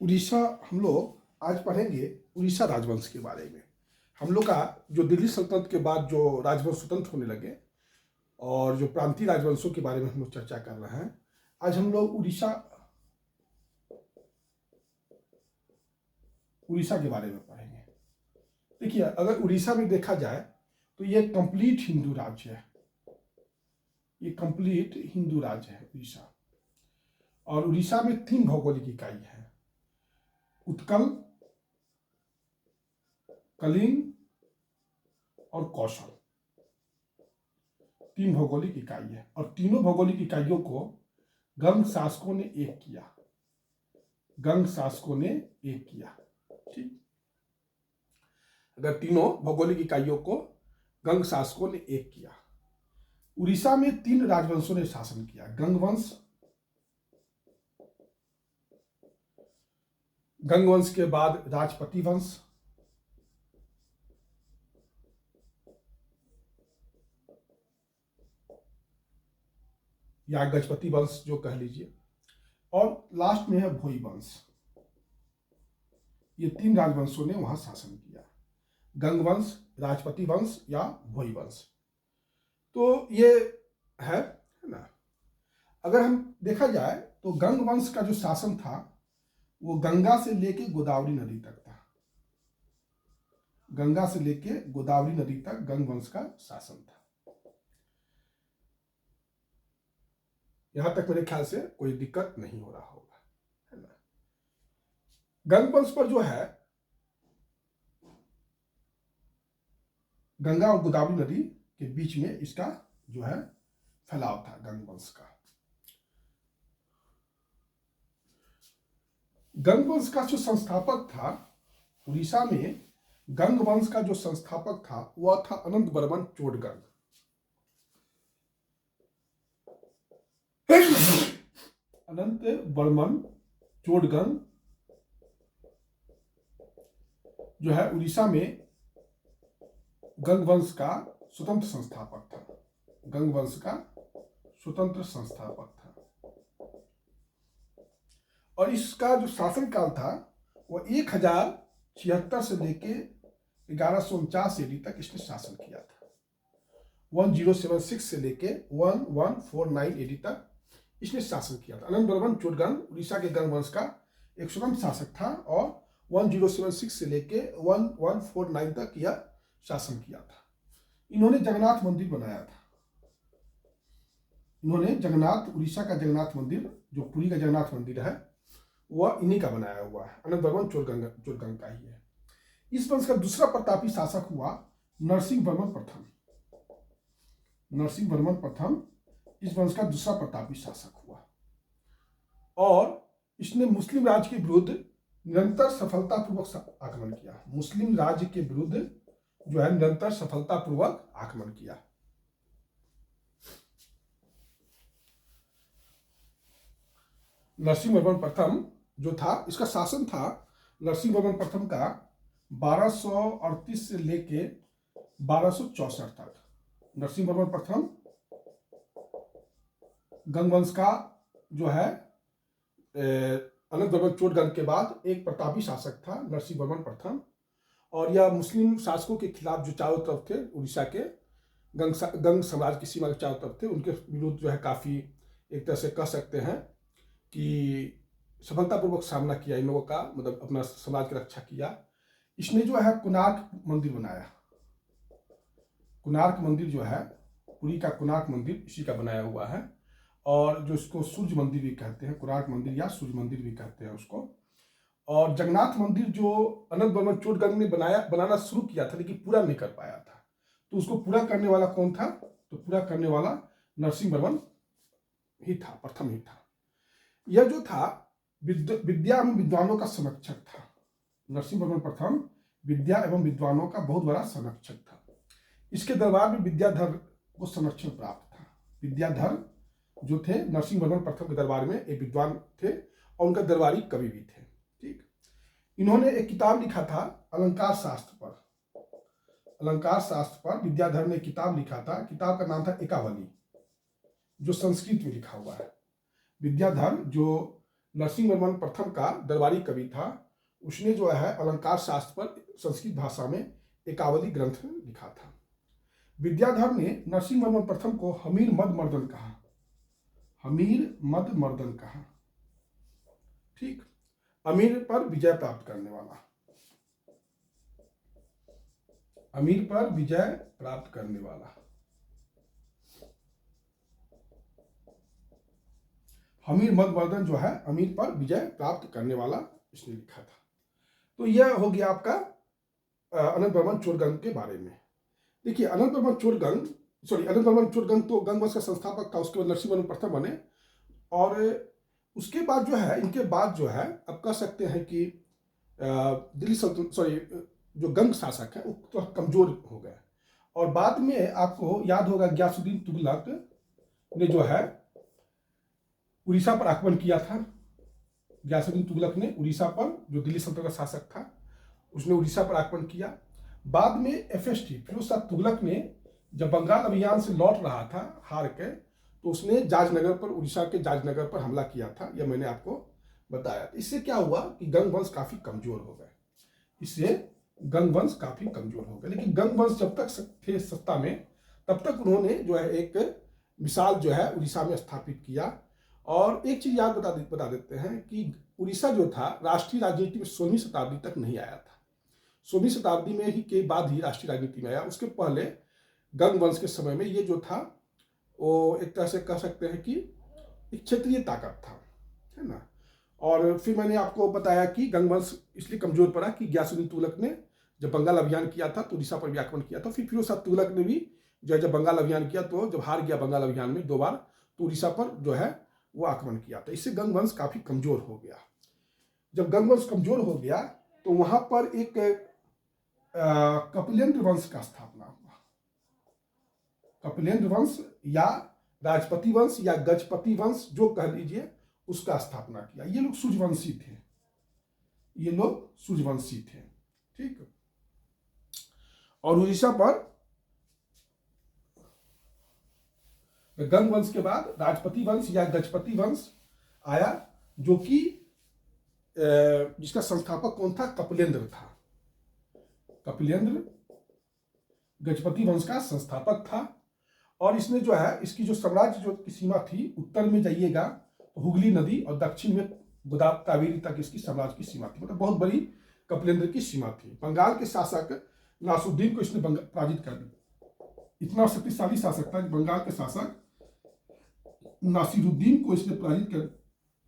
उड़ीसा हम लोग आज पढ़ेंगे उड़ीसा राजवंश के बारे में। हम लोग का जो दिल्ली सल्तनत के बाद जो राजवंश स्वतंत्र होने लगे और जो प्रांतीय राजवंशों के बारे में हम लोग चर्चा कर रहे हैं। आज हम लोग उड़ीसा उड़ीसा के बारे में पढ़ेंगे। देखिए, अगर उड़ीसा में देखा जाए तो ये कंप्लीट हिंदू राज्य है। ये कंप्लीट हिंदू राज्य है उड़ीसा। और उड़ीसा में 3 भौगोलिक इकाई है: उत्कल, कलिंग और कौशल। 3 भौगोलिक इकाई है और तीनों भौगोलिक इकाइयों को गंग शासकों ने एक किया। गंग शासकों ने एक किया। ठीक, अगर तीनों भौगोलिक इकाइयों को गंग शासकों ने एक किया। उड़ीसा में 3 राजवंशों ने शासन किया: गंग वंश के बाद राजपति वंश, या गजपति वंश जो कह लीजिए, और लास्ट में है भोई वंश। ये 3 राजवंशों ने वहां शासन किया: गंग वंश, राजपति वंश या भोई वंश। तो ये है ना। अगर हम देखा जाए तो गंग वंश का जो शासन था वो गंगा से लेके गोदावरी नदी तक था। गंगा से लेके गोदावरी नदी तक गंग वंश का शासन था। यहां तक मेरे ख्याल से कोई दिक्कत नहीं हो रहा होगा, है ना। गंग वंश पर जो है, गंगा और गोदावरी नदी के बीच में इसका जो है फैलाव था गंग वंश का। गंग वंश का जो संस्थापक था उड़ीसा में, गंग वंश का जो संस्थापक था वह था अनंत वर्मन चोडगंग। अनंत वर्मन चोडगंग जो है उड़ीसा में गंग वंश का स्वतंत्र संस्थापक था। गंग वंश का स्वतंत्र संस्थापक था और इसका जो शासनकाल था वह 1076 से लेके 1149 ईडी तक इसने शासन किया था। 1076 से लेके 1149 ईडी तक इसने शासन किया था। अनंत वर्मन चोडगंग उड़ीसा के गंग वंश का एक स्वतंत्र शासक था और 1076 से लेके 1149 तक यह शासन किया था। इन्होंने जगन्नाथ मंदिर बनाया था। इन्होंने उड़ीसा का जगन्नाथ मंदिर, जो पुरी का जगन्नाथ मंदिर है, वह इन्हीं का बनाया हुआ है। अनंत वर्मन चोडगंग का ही है। इस वंश का दूसरा प्रतापी शासक हुआ नरसिंह वर्मन प्रथम। नरसिंह वर्मन प्रथम इस वंश का दूसरा प्रतापी शासक हुआ और इसने मुस्लिम राज्य के विरुद्ध निरंतर सफलतापूर्वक आक्रमण किया। मुस्लिम राज्य के विरुद्ध जो है निरंतर सफलतापूर्वक आक्रमण किया। नरसिंह वर्मन प्रथम जो था, इसका शासन था नरसिंह वर्मन प्रथम का 1238 से लेके 1264 तक। नरसिंह वर्मन प्रथम गंग वंश का जो है अनंत वर्मन चोडगंग के बाद एक प्रतापी शासक था नरसिंह वर्मन प्रथम। और यह मुस्लिम शासकों के खिलाफ जो चारों तरफ थे, उड़ीसा के गंग साम्राज्य की सीमा के चारों तरफ थे, उनके विरुद्ध जो है काफी एक तरह से कह सकते हैं कि सफलतापूर्वक सामना किया इन लोगों का, मतलब अपना समाज की रक्षा किया। इसने जो है कोणार्क मंदिर बनाया। कोणार्क मंदिर जो है, पुरी का कोणार्क मंदिर इसी का बनाया हुआ है और जो इसको सूर्य मंदिर भी कहते हैं, कोणार्क मंदिर या सूर्य मंदिर भी कहते हैं उसको। और जगन्नाथ मंदिर जो अनंत वर्मन चोडगंग ने बनाना शुरू किया था लेकिन पूरा नहीं कर पाया था, तो उसको पूरा करने वाला कौन था? तो पूरा करने वाला नरसिंह वर्मन ही था, प्रथम ही था। यह जो था विद्या एवं विद्वानों का संरक्षक था। नरसिंह वर्मन प्रथम विद्या एवं विद्वानों का बहुत बड़ा संरक्षक था। इसके दरबार में विद्याधर को संरक्षण प्राप्त था। विद्याधर जो थे नरसिंह वर्मन प्रथम के दरबार में एक विद्वान थे और उनका दरबारी कवि भी थे। ठीक, इन्होंने एक किताब लिखा था अलंकार शास्त्र पर। अलंकार शास्त्र पर विद्याधर ने किताब लिखा था। किताब का नाम था एकावली, जो संस्कृत में लिखा हुआ है। विद्याधर जो नरसिंहवर्मन प्रथम का दरबारी कवि था। उसने जो है अलंकार शास्त्र पर संस्कृत भाषा में एकावली ग्रंथ लिखा था। विद्याधर ने नरसिंहवर्मन प्रथम को हमीर मद मर्दन कहा, हमीर मद मर्दन कहा। ठीक, अमीर पर विजय प्राप्त करने वाला, अमीर पर विजय प्राप्त करने वाला, हमीर मदमर्दन जो है अमीर पर विजय प्राप्त करने वाला, इसने लिखा था। तो यह हो गया आपका अनंत वर्मन चोरगंग के बारे में। देखिए अनंत वर्मन चोरगंग, अनंत वर्मन चोरगंग तो गंग वंश का संस्थापक था, उसके बाद नरसिंहवर्मन प्रथम बने। और उसके बाद जो है, इनके बाद जो है अब कह सकते हैं कि दिल्ली सल्तनत जो गंग शासक है वो तो कमजोर हो गए। और बाद में आपको याद होगा गयासुद्दीन तुगलक ने जो है उड़ीसा पर आक्रमण किया था। गयासुद्दीन तुगलक ने उड़ीसा पर, जो दिल्ली सल्तनत का शासक था, उसने उड़ीसा पर आक्रमण किया। बाद में एफएसटी फिरोज शाह तुगलक ने जब बंगाल अभियान से लौट रहा था हार के, तो उसने जाजनगर पर, उड़ीसा के जाजनगर पर हमला किया था। यह मैंने आपको बताया। इससे क्या हुआ कि गंग वंश काफी कमजोर हो गए, इससे गंग वंश काफी कमजोर हो गए। लेकिन गंग वंश जब तक थे सत्ता में, तब तक उन्होंने जो है एक मिसाल जो है उड़ीसा में स्थापित किया। और एक चीज याद बता देते हैं कि उड़ीसा जो था राष्ट्रीय राजनीति में 16वीं शताब्दी तक नहीं आया था। 16वीं शताब्दी में ही के बाद ही राष्ट्रीय राजनीति में आया। उसके पहले गंग वंश के समय में ये जो था वो एक तरह से कह सकते हैं कि एक क्षेत्रीय ताकत था, है ना। और फिर मैंने आपको बताया कि गंग वंश इसलिए कमजोर पड़ा कि गयासुद्दीन तुगलक ने जब बंगाल अभियान किया था तो उड़ीसा पर भी आक्रमण किया था। फिर फिरोज शाह तुगलक ने भी जो है जब बंगाल अभियान किया, तो जब हार गया बंगाल अभियान में 2 बार, तो उड़ीसा पर जो है वो आक्रमण किया था। इससे गंग वंश काफी कमजोर हो गया। जब गंग वंश कमजोर हो गया तो वहां पर एक कपिलेंद्र वंश का स्थापना हुआ। कपिलेंद्र वंश या राजपति वंश या गजपति वंश जो कह लीजिए, उसका स्थापना किया। ये लोग सूर्यवंशी थे, ये लोग सूर्यवंशी थे। ठीक, और उड़ीसा पर गंग वंश के बाद राजपति वंश या गजपति वंश आया, जो कि जिसका संस्थापक कौन था? कपिलेंद्र था। कपिलेंद्र गजपति वंश का संस्थापक था। और इसने जो है, इसकी जो साम्राज्य जो की सीमा थी, उत्तर में जाइएगा तो हुगली नदी और दक्षिण में गोदावरी कावेरी तक इसकी साम्राज्य की सीमा थी। मतलब बहुत बड़ी कपिलेंद्र की सीमा थी। बंगाल के शासक नासुद्दीन को इसने पराजित कर दिया। इतना शक्तिशाली शासक था कि बंगाल के शासक नासिरुद्दीन को इसने पराजित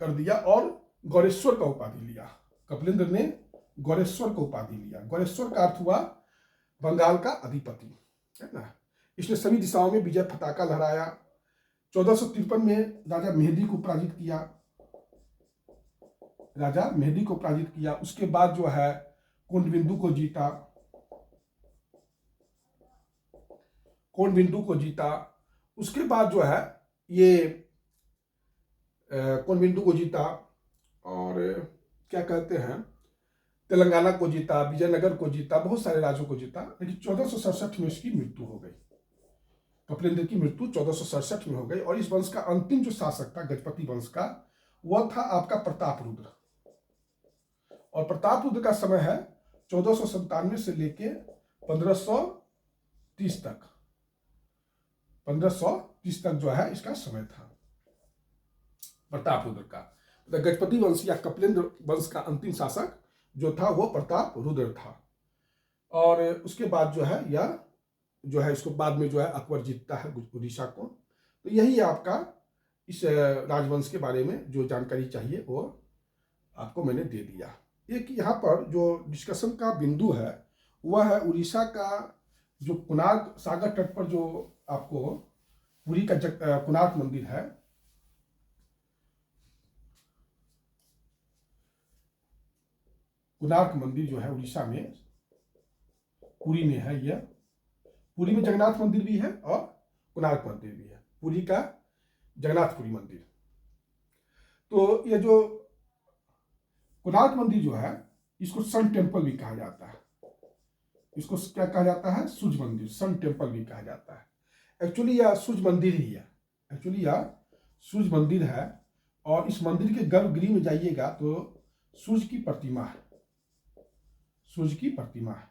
कर दिया और गौरेश्वर का उपाधि लिया। कपिलेंद्र ने गौरेश्वर का उपाधि लिया। गौरेश्वर का अर्थ हुआ बंगाल का अधिपति, है ना। इसने सभी दिशाओं में विजय पताका लहराया। 1453 में राजा मेहदी को पराजित किया, राजा मेहदी को पराजित किया। उसके बाद जो है कोंडविंदु को जीता, कोंडविंदु को जीता। उसके बाद जो है ये कोंडविंदु को जीता और क्या कहते हैं, तेलंगाना को जीता, विजयनगर को जीता, बहुत सारे राज्यों को जीता। लेकिन 1467 में इसकी मृत्यु हो गई। कपिलेंद्र की मृत्यु 1467 में हो गई। और इस वंश का अंतिम जो शासक था गजपति वंश का, वह था आपका प्रतापरुद्र। और प्रतापरुद्र का समय है 1497 से लेके 1530 तक। 1530 तक जो है इसका समय था प्रतापरुद्र का। तो गजपति वंश या कपिलेंद्र वंश का अंतिम शासक जो था वो प्रतापरुद्र था। और उसके बाद जो है यह जो है इसको बाद में जो है अकबर जीतता है उड़ीसा को। तो यही है आपका इस राजवंश के बारे में जो जानकारी चाहिए वो आपको मैंने दे दिया। एक यहाँ पर जो डिस्कशन का बिंदु है वह है उड़ीसा का जो कोणार्क सागर तट पर जो आपको पुरी का कोणार्क मंदिर है। कोणार्क मंदिर जो है उड़ीसा में पुरी में है। यह पुरी में जगन्नाथ मंदिर भी है और कोणार्क मंदिर भी है। पुरी का जगन्नाथपुरी मंदिर। तो ये जो कोणार्क मंदिर जो है इसको सन टेम्पल भी कहा जाता है। इसको क्या कहा जाता है? सूर्य मंदिर, सन टेम्पल भी कहा जाता है। एक्चुअली यह सूर्य मंदिर ही है। एक्चुअली यह सूर्य मंदिर है। और इस मंदिर के गर्भगृह में जाइएगा तो सूर्य की प्रतिमा है, सूर्य की प्रतिमा है।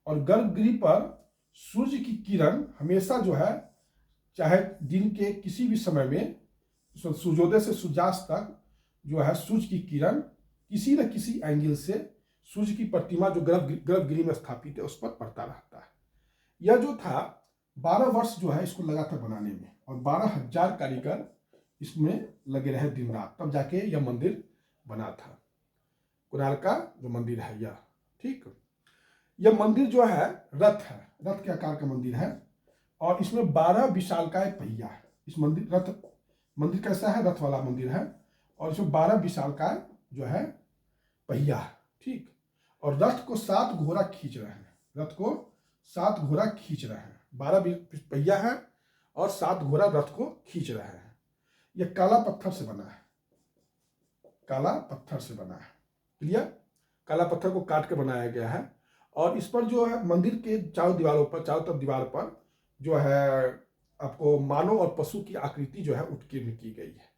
और गर्भगृह पर सूर्य की किरण हमेशा जो है, चाहे दिन के किसी भी समय में, सूर्योदय से सूर्यास्त तक जो है सूर्य की किरण किसी न किसी एंगल से सूर्य की प्रतिमा जो गर्भगृह में स्थापित है उस पर पड़ता रहता है। यह जो था 12 वर्ष जो है इसको लगा था बनाने में, और 12,000 कारीगर इसमें लगे रहे दिन रात, तब जाके यह मंदिर बना था। कोणार्क का जो मंदिर है यह, ठीक। यह मंदिर जो है रथ है, रथ के आकार का मंदिर है, और इसमें 12 विशालकाय पहिया है। इस मंदिर कैसा है, रथ वाला मंदिर है, और इसमें 12 विशालकाय जो है पहिया है, ठीक। और रथ को 7 घोड़ा खींच रहे हैं, रथ को 7 घोड़ा खींच रहे हैं, 12 पहिया है और 7 घोड़ा रथ को खींच रहे हैं। यह काला पत्थर से बना है, काला पत्थर से बना है, क्लियर। काला पत्थर को काट के बनाया गया है, और इस पर जो है मंदिर के चारों दीवारों पर, चारों तरफ दीवार पर जो है आपको मानव और पशु की आकृति जो है उत्कीर्ण की गई है,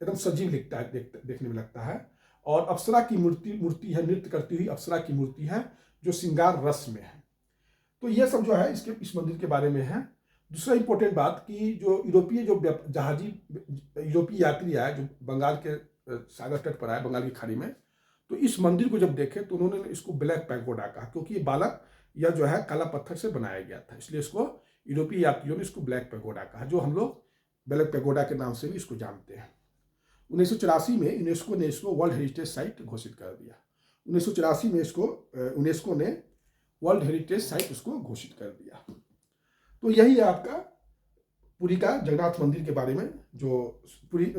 एकदम सजीव दिखता है, देखने में लगता है। और अप्सरा की मूर्ति है, नृत्य करती हुई अप्सरा की मूर्ति है जो श्रृंगार रस में है। तो ये सब जो है इस मंदिर के बारे में है। दूसरा इंपॉर्टेंट बात कि जो यूरोपीय यूरोपीय यात्री आए, जो बंगाल के सागर तट पर आए, बंगाल की खाड़ी में, तो इस मंदिर को जब देखे तो उन्होंने इसको ब्लैक पैगोडा कहा, क्योंकि ये बालक यह जो है काला पत्थर से बनाया गया था, इसलिए इसको यूरोपीय यात्रियों ने इसको ब्लैक पैगोडा कहा, जो हम लोग ब्लैक पैगोडा के नाम से भी इसको जानते हैं। 1984 में यूनेस्को ने इसको वर्ल्ड हेरिटेज साइट घोषित कर दिया। 1984 में इसको यूनेस्को ने वर्ल्ड हेरिटेज साइट उसको घोषित कर दिया। तो यही है आपका पुरी का जगन्नाथ मंदिर के बारे में, जो पुरी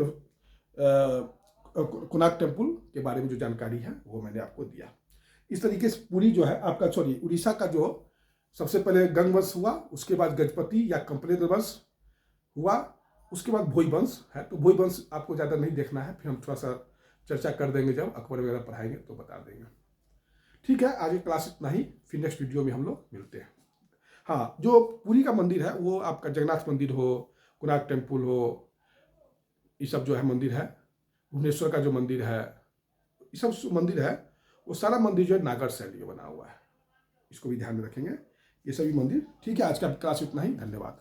कोणार्क टेम्पल के बारे में जो जानकारी है वो मैंने आपको दिया। इस तरीके से पुरी जो है आपका, उड़ीसा का जो सबसे पहले गंग वंश हुआ, उसके बाद गजपति या कंपलेद वंश हुआ, उसके बाद भोई वंश है। तो भोई वंश आपको ज़्यादा नहीं देखना है, फिर हम थोड़ा सा चर्चा कर देंगे, जब अकबर वगैरह पढ़ाएंगे तो बता देंगे। ठीक है, आज की क्लास इतना ही, फिर नेक्स्ट वीडियो में हम लोग मिलते हैं। हाँ, जो पुरी का मंदिर है वो आपका जगन्नाथ मंदिर हो, कोणार्क टेम्पल हो, ये सब जो है मंदिर है, भुवनेश्वर का जो मंदिर है, ये सब मंदिर है, वो सारा मंदिर जो है नागर शैली में बना हुआ है, इसको भी ध्यान में रखेंगे ये सभी मंदिर। ठीक है, आज का क्लास इतना ही, धन्यवाद।